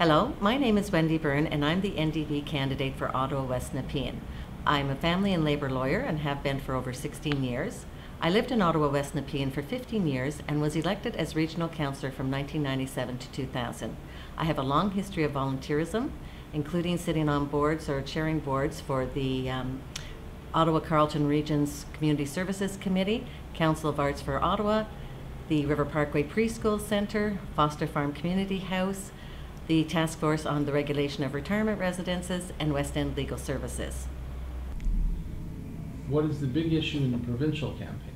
Hello, my name is Wendy Byrne and I'm the NDP candidate for Ottawa West-Nepean. I'm a family and labour lawyer and have been for over 16 years. I lived in Ottawa West-Nepean for 15 years and was elected as regional councillor from 1997 to 2000. I have a long history of volunteerism, including sitting on boards or chairing boards for the Ottawa Carleton Region's Community Services Committee, Council of Arts for Ottawa, the River Parkway Preschool Centre, Foster Farm Community House, the Task Force on the Regulation of Retirement Residences, and West End Legal Services. What is the big issue in the provincial campaign?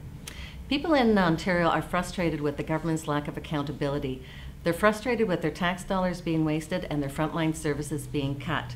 People in Ontario are frustrated with the government's lack of accountability. They're frustrated with their tax dollars being wasted and their frontline services being cut.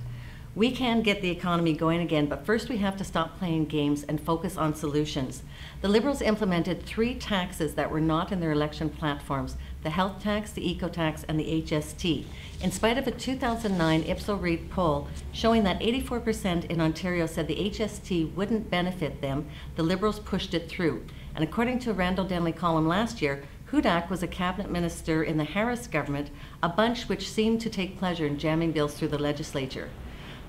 We can get the economy going again, but first we have to stop playing games and focus on solutions. The Liberals implemented 3 taxes that were not in their election platforms: the health tax, the eco tax, and the HST. In spite of a 2009 Ipsos-Reid poll showing that 84% in Ontario said the HST wouldn't benefit them, the Liberals pushed it through. And according to a Randall Denley column last year, Hudak was a cabinet minister in the Harris government, a bunch which seemed to take pleasure in jamming bills through the legislature.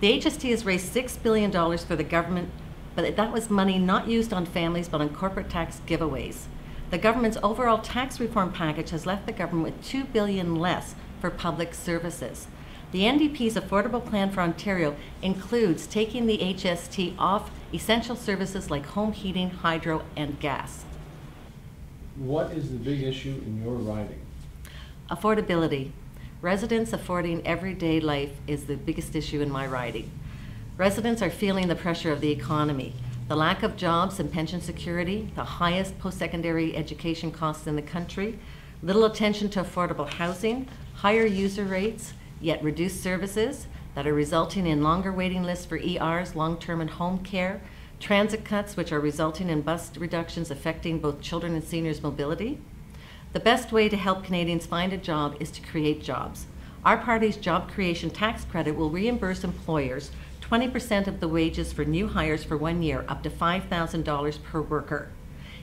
The HST has raised $6 billion for the government, but that was money not used on families but on corporate tax giveaways. The government's overall tax reform package has left the government with $2 billion less for public services. The NDP's Affordable Plan for Ontario includes taking the HST off essential services like home heating, hydro, and gas. What is the big issue in your riding? Affordability. Residents affording everyday life is the biggest issue in my riding. Residents are feeling the pressure of the economy, the lack of jobs and pension security, the highest post-secondary education costs in the country, little attention to affordable housing, higher user rates, yet reduced services that are resulting in longer waiting lists for ERs, long-term and home care, transit cuts which are resulting in bus reductions affecting both children and seniors' mobility. The best way to help Canadians find a job is to create jobs. Our party's job creation tax credit will reimburse employers 20% of the wages for new hires for 1 year, up to $5,000 per worker.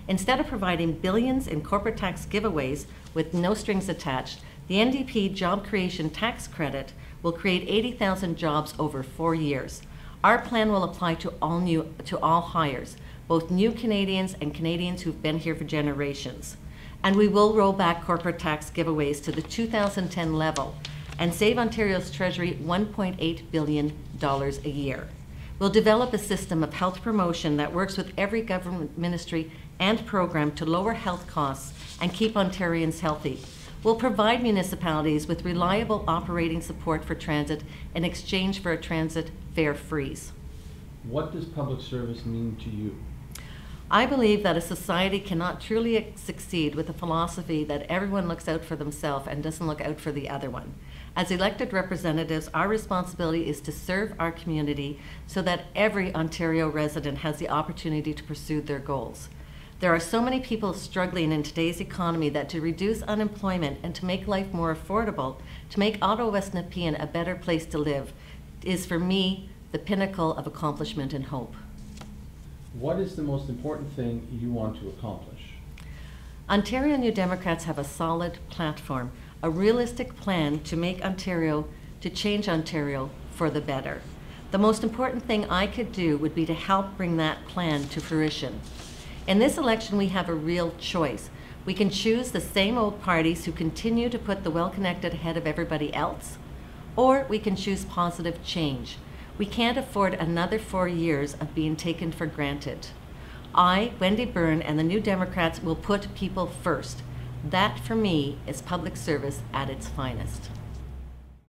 Instead of providing billions in corporate tax giveaways with no strings attached, the NDP job creation tax credit will create 80,000 jobs over 4 years. Our plan will apply to all hires, both new Canadians and Canadians who've been here for generations. And we will roll back corporate tax giveaways to the 2010 level and save Ontario's Treasury $1.8 billion a year. We'll develop a system of health promotion that works with every government ministry and program to lower health costs and keep Ontarians healthy. We'll provide municipalities with reliable operating support for transit in exchange for a transit fare freeze. What does public service mean to you? I believe that a society cannot truly succeed with a philosophy that everyone looks out for themselves and doesn't look out for the other one. As elected representatives, our responsibility is to serve our community so that every Ontario resident has the opportunity to pursue their goals. There are so many people struggling in today's economy that to reduce unemployment and to make life more affordable, to make Ottawa West-Nepean a better place to live, is for me the pinnacle of accomplishment and hope. What is the most important thing you want to accomplish? Ontario New Democrats have a solid platform, a realistic plan to make Ontario, to change Ontario for the better. The most important thing I could do would be to help bring that plan to fruition. In this election, we have a real choice. We can choose the same old parties who continue to put the well-connected ahead of everybody else, or we can choose positive change. We can't afford another 4 years of being taken for granted. I, Wendy Byrne, and the New Democrats will put people first. That, for me, is public service at its finest.